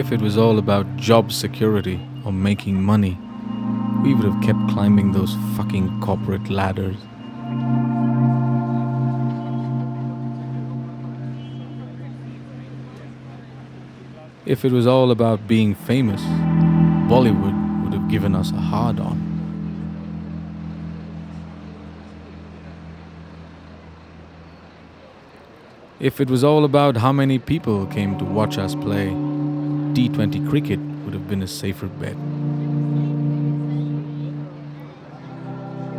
If it was all about job security or making money, we would have kept climbing those fucking corporate ladders. If it was all about being famous, Bollywood would have given us a hard-on. If it was all about how many people came to watch us play, T20 cricket would have been a safer bet.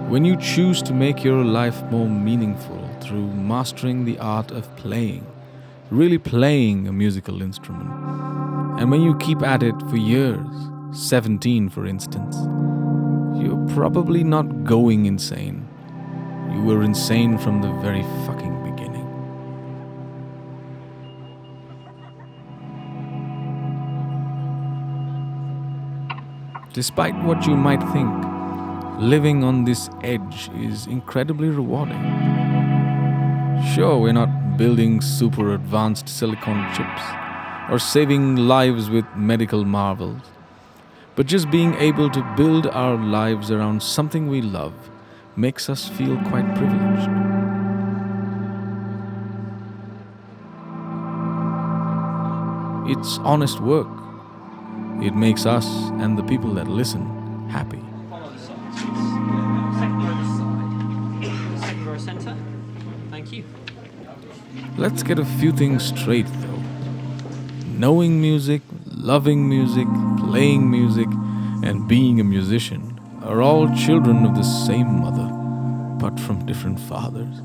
When you choose to make your life more meaningful through mastering the art of playing, really playing a musical instrument, and when you keep at it for years, 17 for instance, you're probably not going insane. You were insane from the very fucking beginning. Despite what you might think, living on this edge is incredibly rewarding. Sure, we're not building super advanced silicon chips or saving lives with medical marvels, but just being able to build our lives around something we love makes us feel quite privileged. It's honest work. It makes us and the people that listen happy. Follow the signs. Second row this side. Second row centre. Thank you. Let's get a few things straight though. Knowing music, loving music, playing music, and being a musician are all children of the same mother, but from different fathers.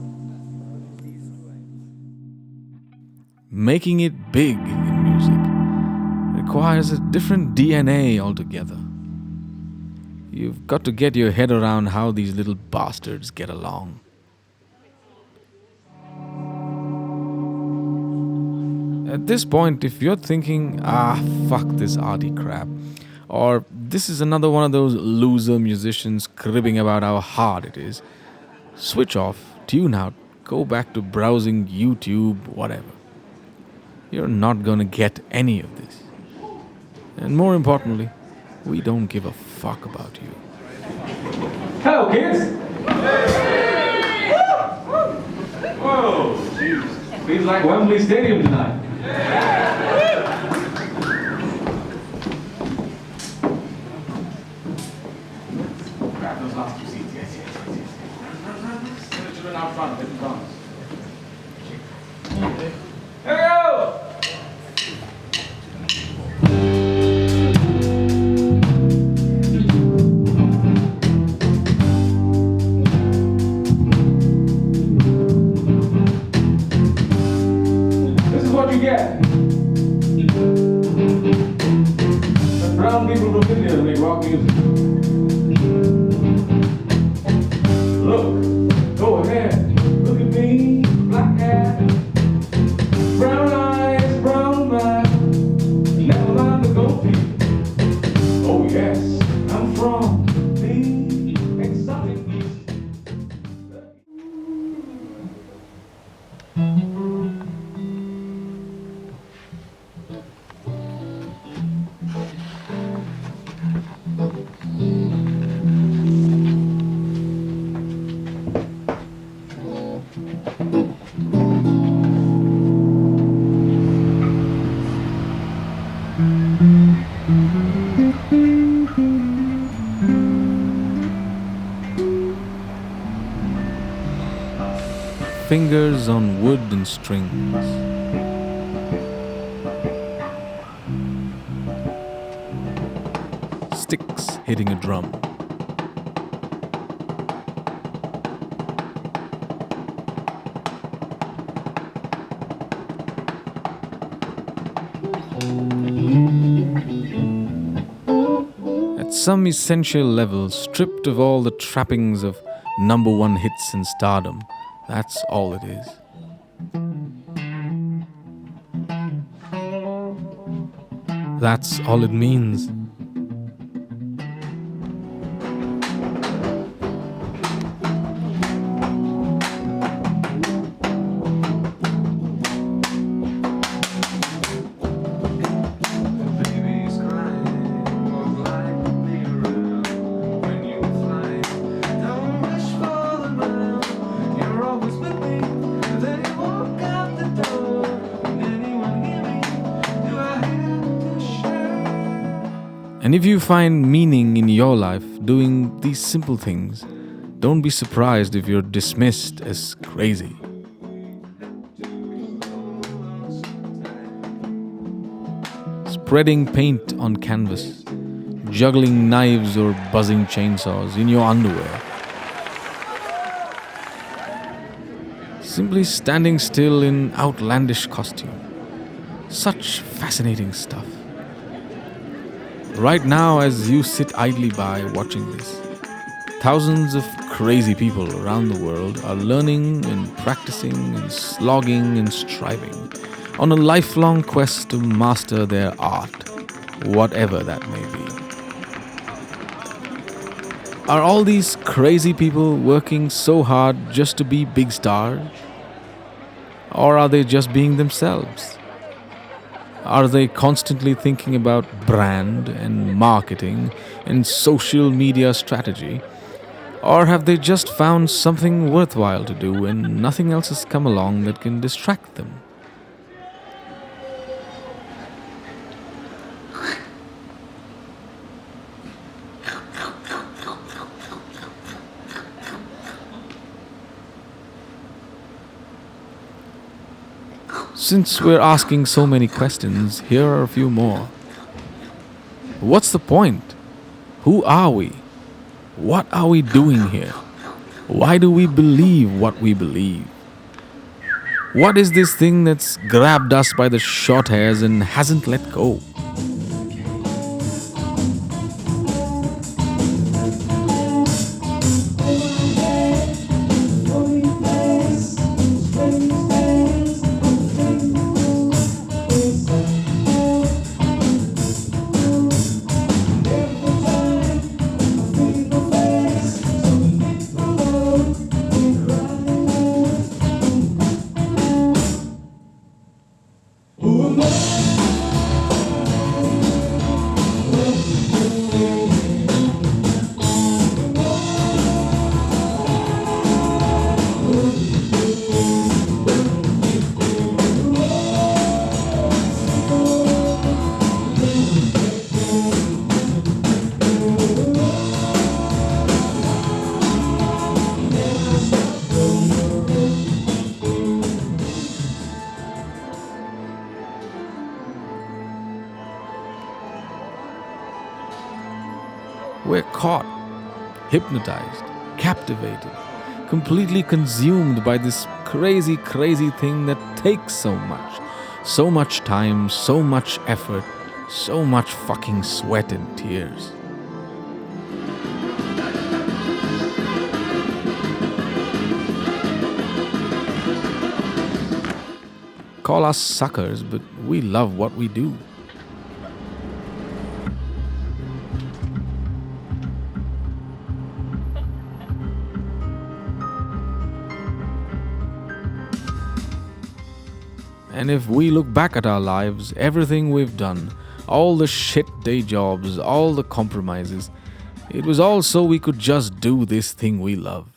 Making it big in music requires a different DNA altogether. You've got to get your head around how these little bastards get along. At this point, if you're thinking, fuck this arty crap, or this is another one of those loser musicians cribbing about how hard it is, switch off, tune out, go back to browsing YouTube, whatever. You're not gonna get any of this. And more importantly, we don't give a fuck about you. Hello, kids! Whoa, jeez. Feels like Wembley Stadium tonight. Grab those last two seats. Yes. Send the children out front. Let them dance. Here we go! What you get? The brown people from India make rock music. Look, go ahead, look at me, black hair, brown eyes, brown mind, never mind the gold feet. Oh yes, I'm from the exotic East. Fingers on wood and strings. Sticks hitting a drum. At some essential level, stripped of all the trappings of number one hits and stardom, that's all it is. That's all it means. And if you find meaning in your life doing these simple things, don't be surprised if you're dismissed as crazy. Spreading paint on canvas, juggling knives or buzzing chainsaws in your underwear. Simply standing still in outlandish costume. Such fascinating stuff. Right now, as you sit idly by watching this, thousands of crazy people around the world are learning and practicing and slogging and striving on a lifelong quest to master their art, whatever that may be. Are all these crazy people working so hard just to be big stars? Or are they just being themselves? Are they constantly thinking about brand and marketing and social media strategy? Or have they just found something worthwhile to do and nothing else has come along that can distract them? Since we're asking so many questions, here are a few more. What's the point? Who are we? What are we doing here? Why do we believe what we believe? What is this thing that's grabbed us by the short hairs and hasn't let go? We're caught, hypnotized, captivated, completely consumed by this crazy, crazy thing that takes so much time, so much effort, so much fucking sweat and tears. Call us suckers, but we love what we do. And if we look back at our lives, everything we've done, all the shit day jobs, all the compromises, it was all so we could just do this thing we love.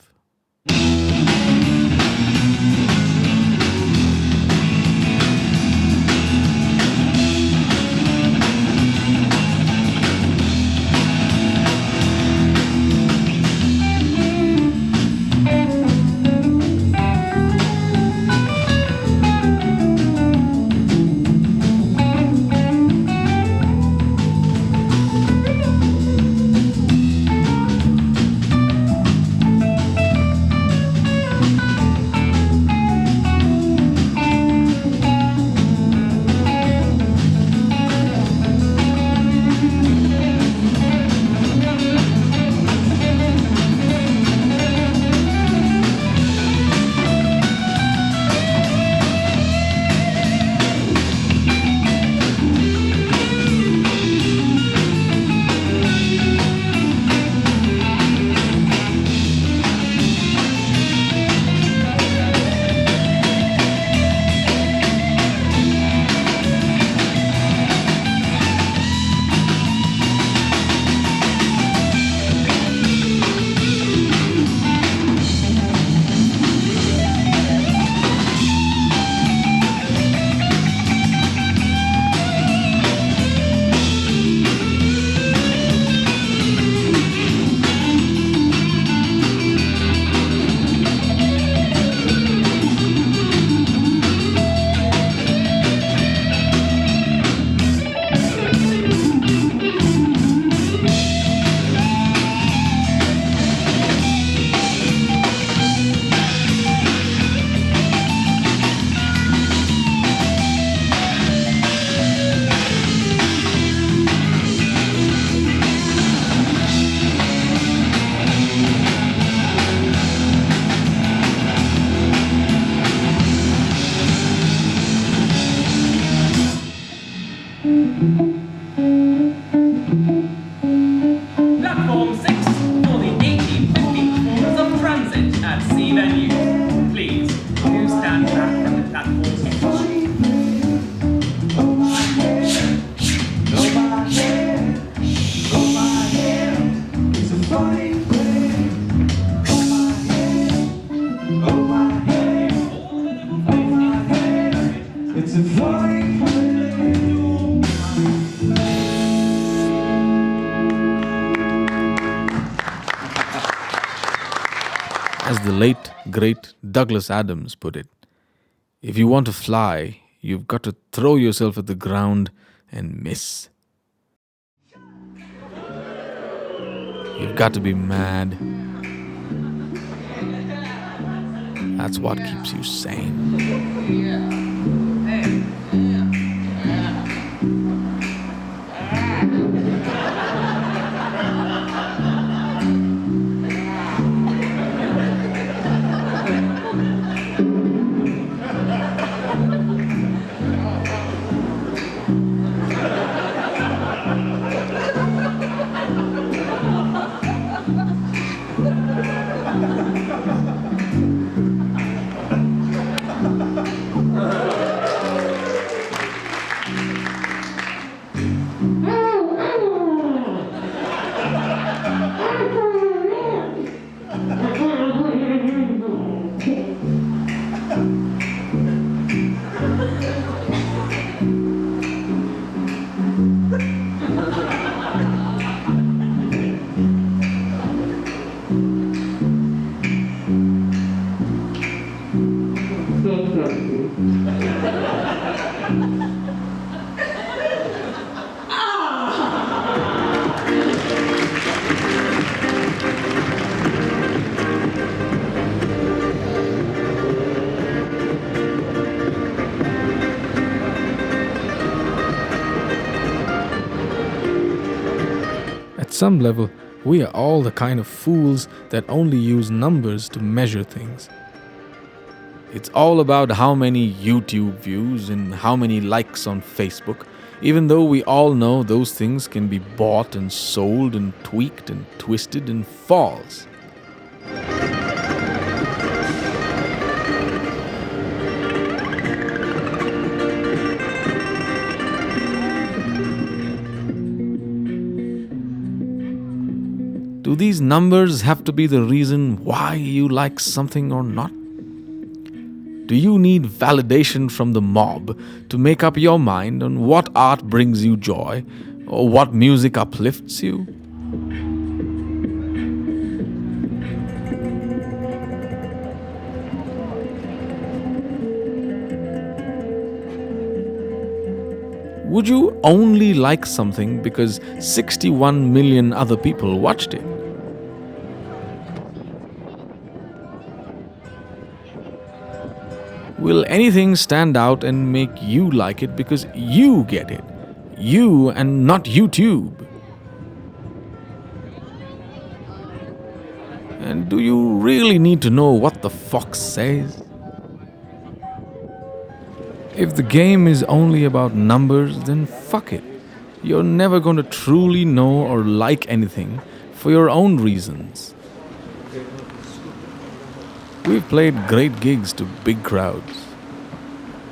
marquee venue. Please, do stand back from the platform. It's a funny As the late, great Douglas Adams put it, if you want to fly, you've got to throw yourself at the ground and miss. You've got to be mad. That's what keeps you sane. At some level, we are all the kind of fools that only use numbers to measure things. It's all about how many YouTube views and how many likes on Facebook, even though we all know those things can be bought and sold and tweaked and twisted and false. Do these numbers have to be the reason why you like something or not? Do you need validation from the mob to make up your mind on what art brings you joy or what music uplifts you? Would you only like something because 61 million other people watched it? Will anything stand out and make you like it because you get it? You and not YouTube? And do you really need to know what the fox says? If the game is only about numbers, then fuck it. You're never going to truly know or like anything for your own reasons. We've played great gigs to big crowds.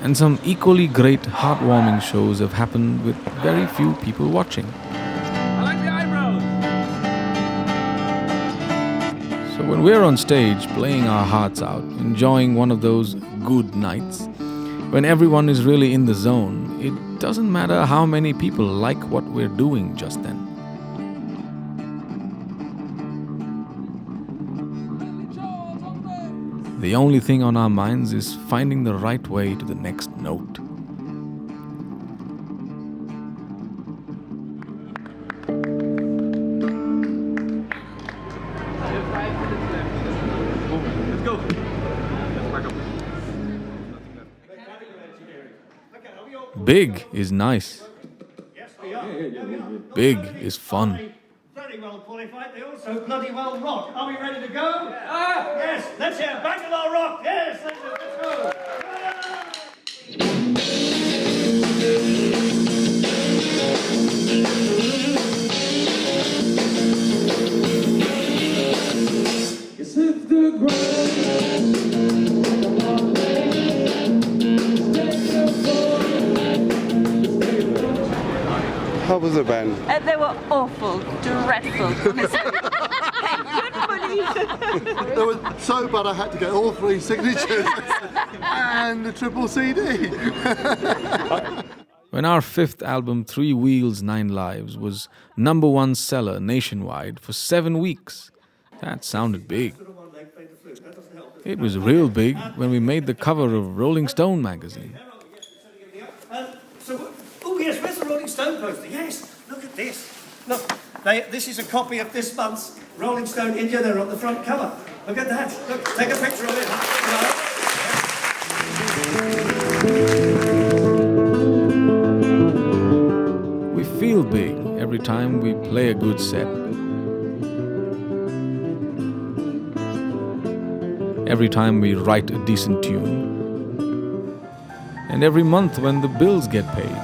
And some equally great heartwarming shows have happened with very few people watching. I like the eyebrows. So when we're on stage playing our hearts out, enjoying one of those good nights, when everyone is really in the zone, it doesn't matter how many people like what we're doing just then. The only thing on our minds is finding the right way to the next note. Let's go. Let's back up. Big is nice. Yes, we are. Big is fun. Very well qualified. They also bloody well rock. Are we ready to go? Yes. Let's hear Bangalore rock. Yes. Let's go. Yes, if the ground How was the band? They were awful, dreadful. Honestly. Hey, good money. They were so bad I had to get all 3 signatures and the triple CD. When our 5th album, 3 Wheels, 9 Lives, was #1 seller nationwide for 7 weeks, that sounded big. It was real big when we made the cover of Rolling Stone magazine. Oh yes, where's the Rolling Stone poster? Yes, look at this. Look, this is a copy of this month's Rolling Stone India. They're on the front cover. Look at that. Look, take a picture of it. We feel big every time we play a good set. Every time we write a decent tune. And every month when the bills get paid.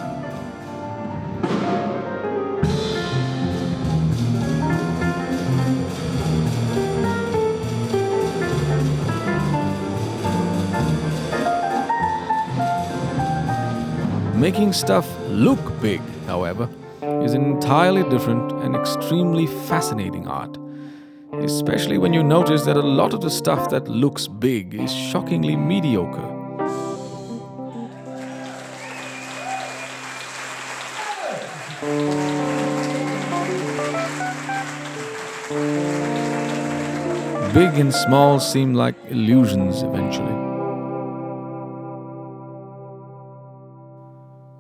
Making stuff look big, however, is an entirely different and extremely fascinating art. Especially when you notice that a lot of the stuff that looks big is shockingly mediocre. Big and small seem like illusions eventually.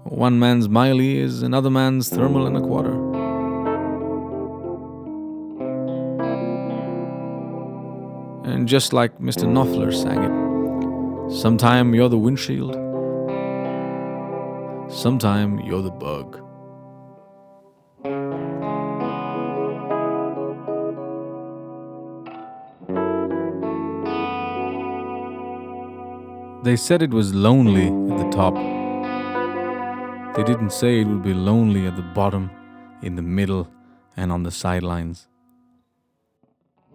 One man's Miley is another man's thermal and a quarter. And just like Mr. Knopfler sang it, sometime you're the windshield, sometime you're the bug. They said it was lonely at the top. They didn't say it would be lonely at the bottom, in the middle, and on the sidelines.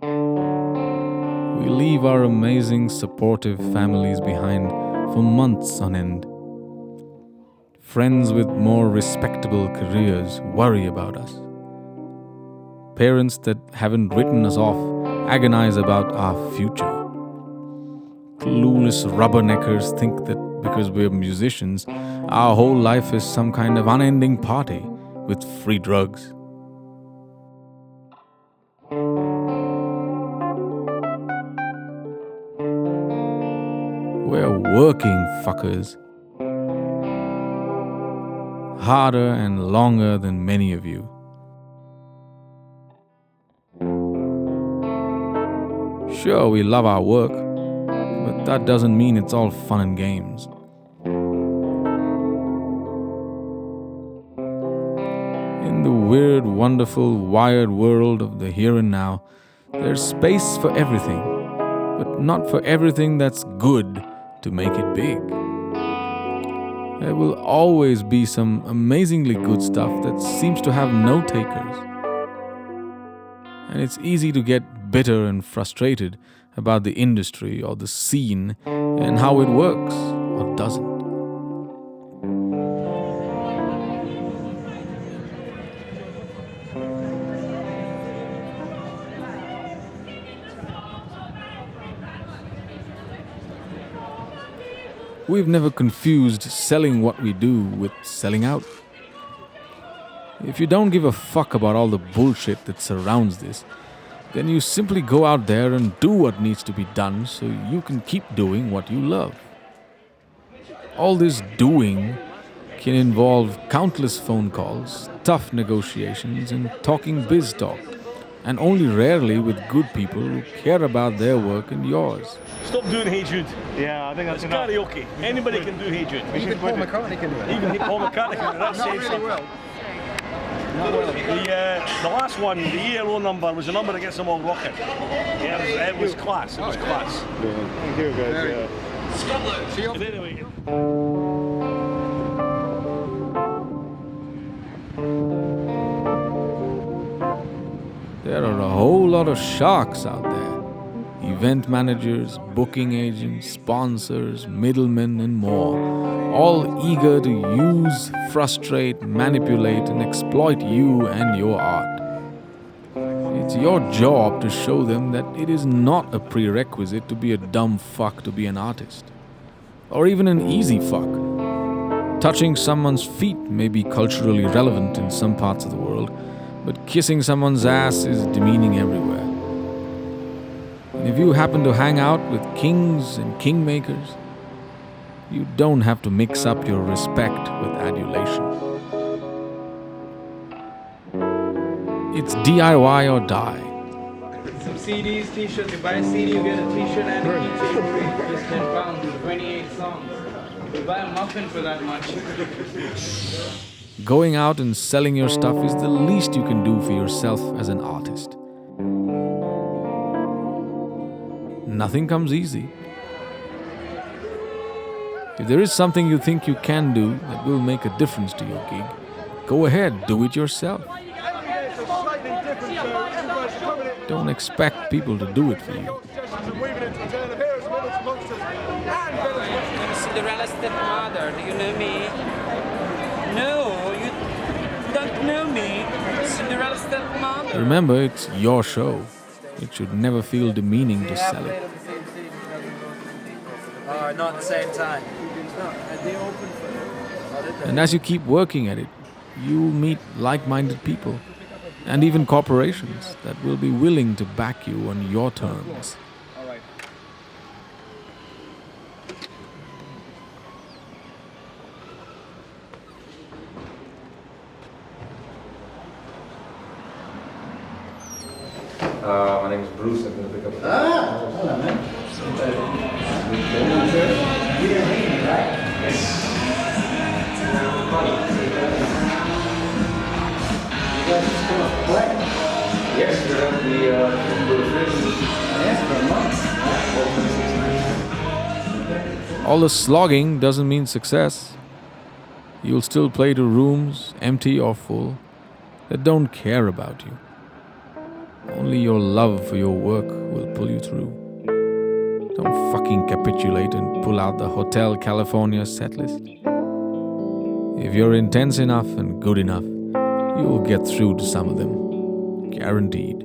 We leave our amazing, supportive families behind for months on end. Friends with more respectable careers worry about us. Parents that haven't written us off agonize about our future. Clueless rubberneckers think that because we're musicians, our whole life is some kind of unending party with free drugs. We're working fuckers. Harder and longer than many of you. Sure, we love our work, but that doesn't mean it's all fun and games. In the weird, wonderful, wired world of the here and now, there's space for everything, but not for everything that's good to make it big. There will always be some amazingly good stuff that seems to have no takers. And it's easy to get bitter and frustrated about the industry or the scene and how it works or doesn't. We've never confused selling what we do with selling out. If you don't give a fuck about all the bullshit that surrounds this, then you simply go out there and do what needs to be done so you can keep doing what you love. All this doing can involve countless phone calls, tough negotiations, and talking biz talk, and only rarely with good people who care about their work and yours. Stop doing Hey Jude. Yeah, I think It's karaoke. Anybody can do Hey Jude. Even Paul McCartney can do it. Even Paul McCartney can do that. Says something. The last one, the ELO number, was a number that gets them all rocking. Yeah, it was class. It was class. Thank you, guys. See you. Anyway. There are a whole lot of sharks out there, event managers, booking agents, sponsors, middlemen, and more, all eager to use, frustrate, manipulate, and exploit you and your art. It's your job to show them that it is not a prerequisite to be a dumb fuck to be an artist. Or even an easy fuck. Touching someone's feet may be culturally relevant in some parts of the world, but kissing someone's ass is demeaning everywhere. And if you happen to hang out with kings and kingmakers, you don't have to mix up your respect with adulation. It's DIY or die. Some CDs, t-shirts. You buy a CD, you get a t-shirt and a keychain free. Just £10, 28 songs. You buy a muffin for that much. Going out and selling your stuff is the least you can do for yourself as an artist. Nothing comes easy. If there is something you think you can do that will make a difference to your gig, go ahead, do it yourself. Don't expect people to do it for you. Cinderella's stepmother, do you know me? No, you don't know me. Cinderella's stepmother. Remember, it's your show. It should never feel demeaning to sell it. Not at the same time. And as you keep working at it, you meet like-minded people and even corporations that will be willing to back you on your terms. My name is Bruce. I'm going to pick up. Hello, man. You didn't hate me, right? Yes. You guys just come up to play? Yes, we're at the for a All the slogging doesn't mean success. You'll still play to rooms, empty or full, that don't care about you. Only your love for your work will pull you through. Don't fucking capitulate and pull out the Hotel California setlist. If you're intense enough and good enough, you'll get through to some of them. Guaranteed.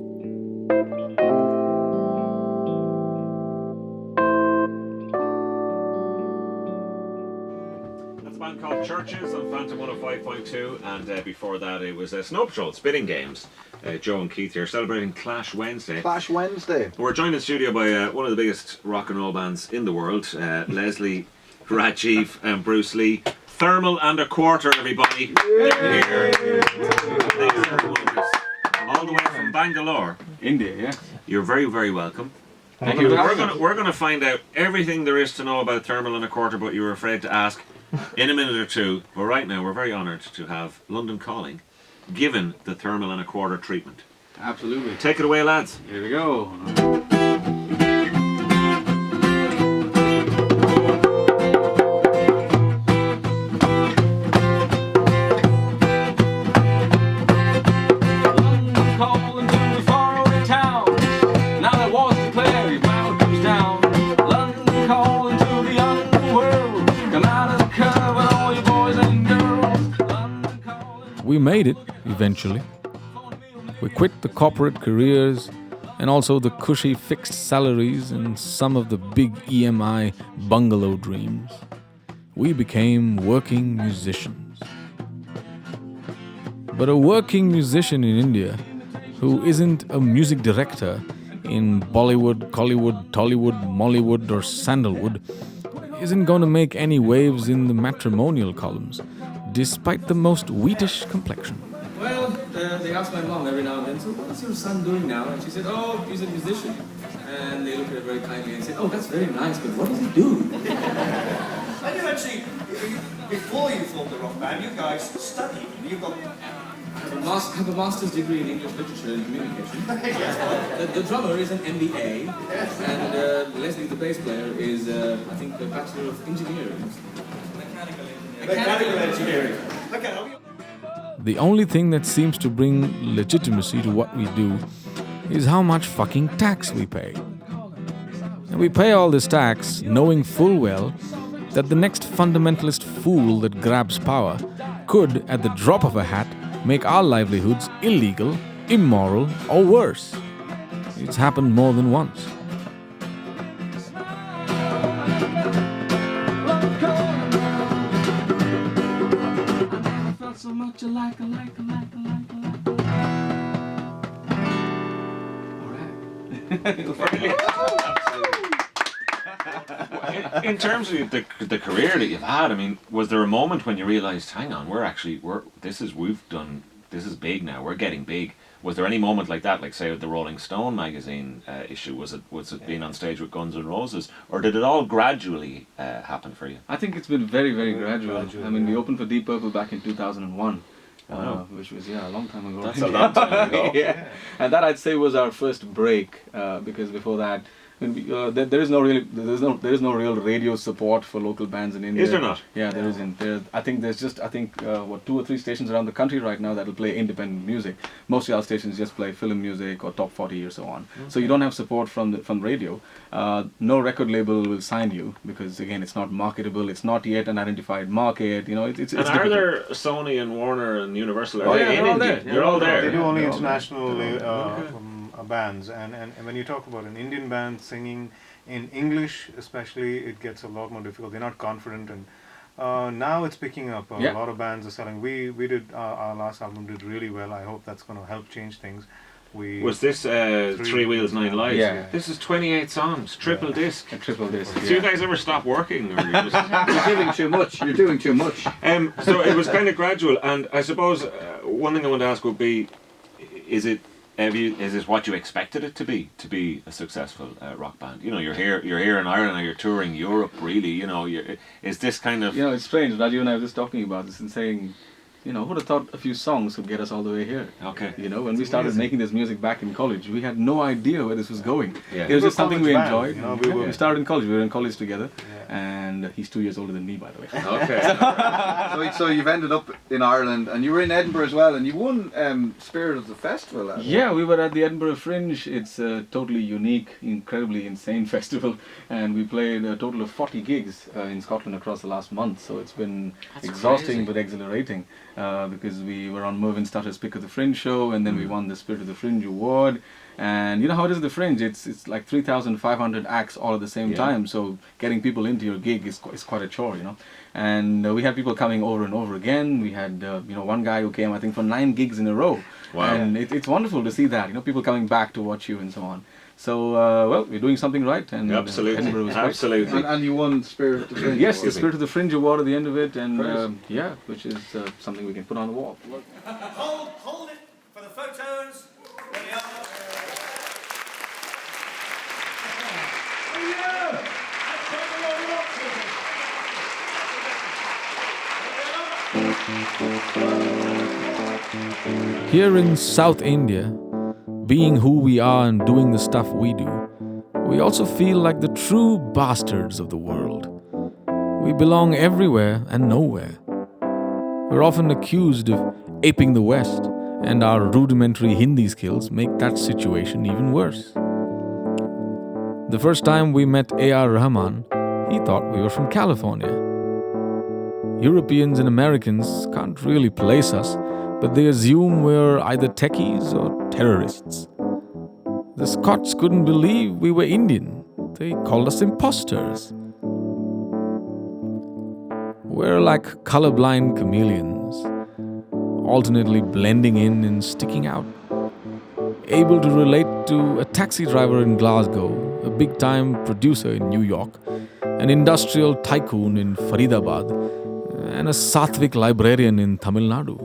That's a band called Churches on Phantom 105.2, and before that it was Snow Patrol, Spitting Games. Joe and Keith here celebrating Clash Wednesday. Clash Wednesday. We're joined in studio by one of the biggest rock and roll bands in the world, Leslie, Rajeev, and Bruce Lee. Thermal and a Quarter, everybody. They're here. All the way from Bangalore. India, yeah. You're very, very welcome. Thank you. We're going to find out everything there is to know about Thermal and a Quarter, but you were afraid to ask in a minute or two. But right now, we're very honoured to have London Calling given the Thermal and a Quarter treatment. Absolutely. Take it away, lads. Here we go. We made it, eventually. We quit the corporate careers and also the cushy fixed salaries and some of the big EMI bungalow dreams. We became working musicians. But a working musician in India who isn't a music director in Bollywood, Collywood, Tollywood, Mollywood or Sandalwood isn't going to make any waves in the matrimonial columns, despite the most wheatish complexion. Well, they ask my mom every now and then, so what's your son doing now? And she said, oh, he's a musician. And they looked at her very kindly and said, oh, that's very nice, but what does he do? And you actually, before you formed the rock band, you guys studied. You've got... I have a master's degree in English literature and communication. The drummer is an MBA, and Leslie, the bass player, is, I think, a Bachelor of Engineering. Mechanical engineering. Okay. The only thing that seems to bring legitimacy to what we do is how much fucking tax we pay. We pay all this tax knowing full well that the next fundamentalist fool that grabs power could, at the drop of a hat, make our livelihoods illegal, immoral, or worse. It's happened more than once. So much alike. In terms of the career that you've had, I mean, was there a moment when you realised, hang on, this is big now, we're getting big? Was there any moment like that, like say with the Rolling Stone magazine issue? Was it being on stage with Guns N' Roses, or did it all gradually happen for you? I think it's been very, very gradual. I mean, we opened for Deep Purple back in 2001. Wow. Which was a long time ago. That's a long time ago. Yeah, and that I'd say was our first break because before that, there is no real radio support for local bands in India. Is there not? Yeah, there isn't. I think there's just 2 or 3 stations around the country right now that'll play independent music. Most of our stations just play film music or top 40 or so on. Okay. So you don't have support from radio. No record label will sign you because again it's not marketable. It's not yet an identified market. It's And are difficult. there Sony and Warner and Universal? Oh, yeah, in they're all India? there. You're all there. They do only They're all international Okay. bands, and when you talk about an Indian band singing in English, especially, it gets a lot more difficult. They're not confident, and now it's picking up. A lot of bands are selling. We did our last album did really well. I hope that's going to help change things. Was this Three Wheels, Nine Lives? Yeah. This is 28 songs, triple disc. A triple disc. Do you guys ever stop working? Or you just You're doing too much. You're doing too much. So it was kind of gradual, and I suppose one thing I want to ask would be, is this what you expected it to be a successful rock band? You know, you're here in Ireland, and you're touring Europe. Really, you know, is this kind of? It's strange. Rajeev and I were just talking about this and saying, who would have thought a few songs would get us all the way here? Okay. When we started making this music back in college, we had no idea where this was going. Yeah. It was just something we college enjoyed. band, We started in college. We were in college together, and he's 2 years older than me, by the way. Okay. So you've ended up in Ireland, and you were in Edinburgh as well, and you won Spirit of the Festival. Yeah, we were at the Edinburgh Fringe. It's a totally unique, incredibly insane festival, and we played a total of 40 gigs in Scotland across the last month. So it's been exhausting but exhilarating because we were on Mervyn Stutter's Pick of the Fringe show, and then we won the Spirit of the Fringe award. And you know how it is at the Fringe, it's like 3,500 acts all at the same time, so getting people into your gig is quite a chore, And we had people coming over and over again. We had one guy who came, I think, for 9 gigs in a row. Wow. And it's wonderful to see that, people coming back to watch you and so on. So, we're doing something right, and Absolutely. Edinburgh was great. Absolutely. And you won Spirit of the Fringe. Yes, the Award. Spirit of the Fringe award at the end of it, and which is something we can put on the wall. Hold it for the photos. There we are. Here in South India, being who we are and doing the stuff we do, we also feel like the true bastards of the world. We belong everywhere and nowhere. We're often accused of aping the West, and our rudimentary Hindi skills make that situation even worse. The first time we met A.R. Rahman, he thought we were from California. Europeans and Americans can't really place us, but they assume we're either techies or terrorists. The Scots couldn't believe we were Indian. They called us imposters. We're like colorblind chameleons, alternately blending in and sticking out. Able to relate to a taxi driver in Glasgow, a big-time producer in New York, an industrial tycoon in Faridabad, and a Satvik librarian in Tamil Nadu.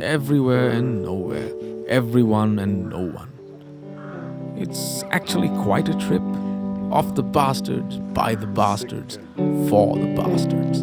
Everywhere and nowhere, everyone and no one. It's actually quite a trip. Of the bastards, by the bastards, for the bastards.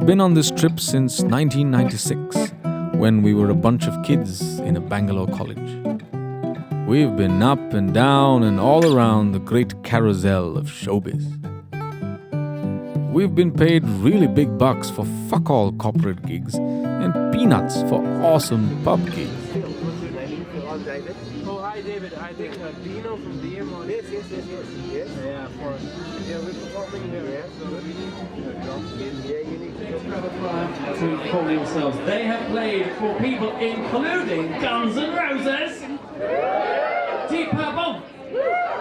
been on this trip since 1996, when we were a bunch of kids in a Bangalore college. We've been up and down and all around the great carousel of showbiz. We've been paid really big bucks for fuck-all corporate gigs and peanuts for awesome pub gigs. Oh, hi David. I think Dino from DM. Yes. Yeah, for we're performing here. Yeah, so we need drums. Yeah, you need to call themselves. They have played for people including Guns N' Roses, Deep Purple,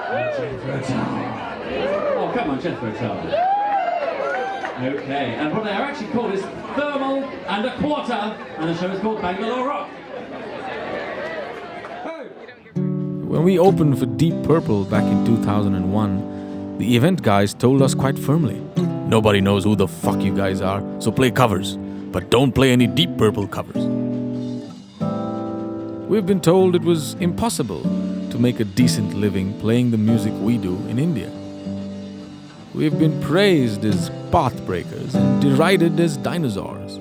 and Jethro Tull. Oh, come on, Jethro Tull. Okay, and what they are actually called is Thermal and a Quarter, and the show is called Bangalore Rock. When we opened for Deep Purple back in 2001, the event guys told us quite firmly, "Nobody knows who the fuck you guys are, so play covers, but don't play any Deep Purple covers." We've been told it was impossible to make a decent living playing the music we do in India. We've been praised as pathbreakers and derided as dinosaurs.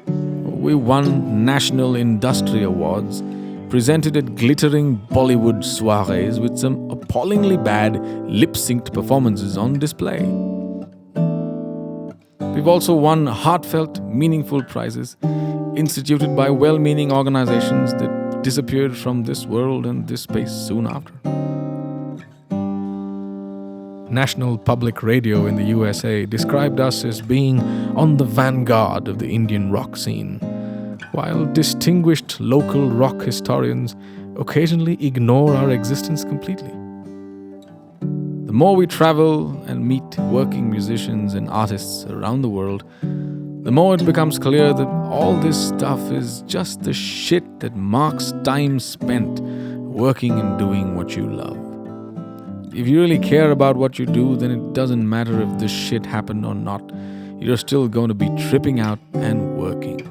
We won national industry awards, presented at glittering Bollywood soirees with some appallingly bad lip-synced performances on display. We've also won heartfelt, meaningful prizes instituted by well-meaning organizations that disappeared from this world and this space soon after. National Public Radio in the USA described us as being on the vanguard of the Indian rock scene, while distinguished local rock historians occasionally ignore our existence completely. The more we travel and meet working musicians and artists around the world, the more it becomes clear that all this stuff is just the shit that marks time spent working and doing what you love. If you really care about what you do, then it doesn't matter if this shit happened or not. You're still going to be tripping out and working.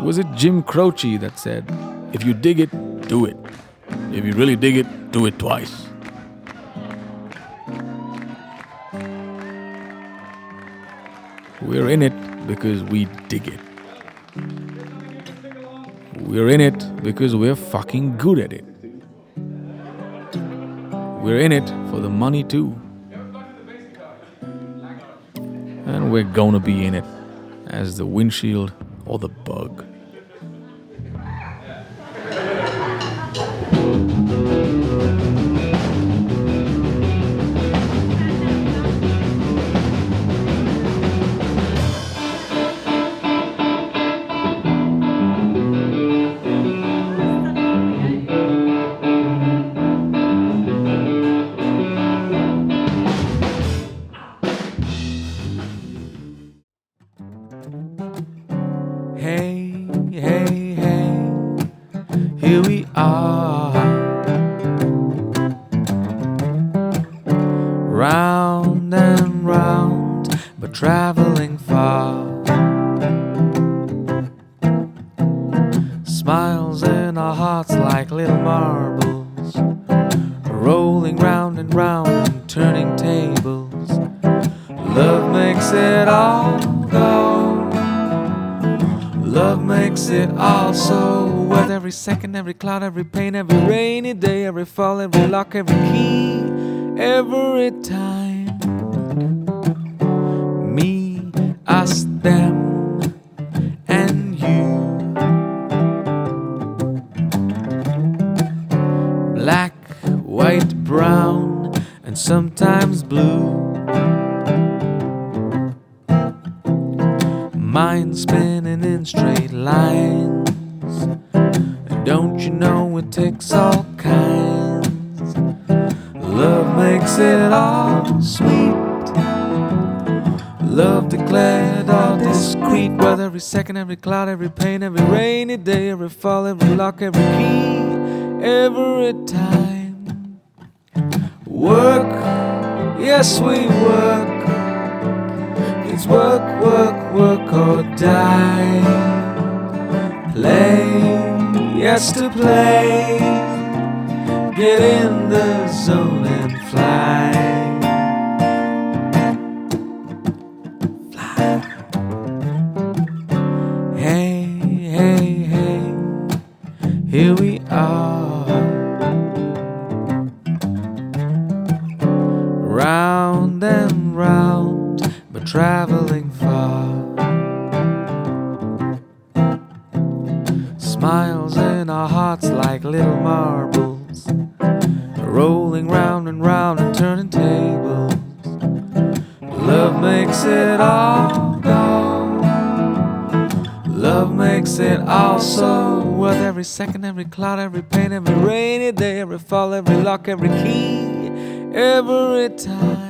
Was it Jim Croce that said, "If you dig it, do it. If you really dig it, do it twice"? We're in it because we dig it. We're in it because we're fucking good at it. We're in it for the money too. And we're gonna be in it as the windshield or the bug. Hey, hey, hey, here we are, round and round, but traveling far. Smiles in our hearts like little marbles, rolling round and round and turning tables. Love makes it all go. Love makes it all so worth every second, every cloud, every pain, every rainy day, every fall, every lock, every key, every time. Me, us, them, and you. Black, white, brown, and sometimes blue. Mind spinning in straight lines. Don't you know it takes all kinds? Love makes it all sweet. Love declared all discreet. With every second, every cloud, every pain, every rainy day, every fall, every lock, every key, every time. Work, yes we work. It's work, work, work or die. Play, yes to play. Get in the zone and fly. Fly. Hey, hey, hey, here we are. Round and round, but traveling far. Smiles in our hearts like little marbles, rolling round and round and turning tables. Love makes it all go. Love makes it all so worth every second, every cloud, every pain, every rainy day, every fall, every lock, every key, every time.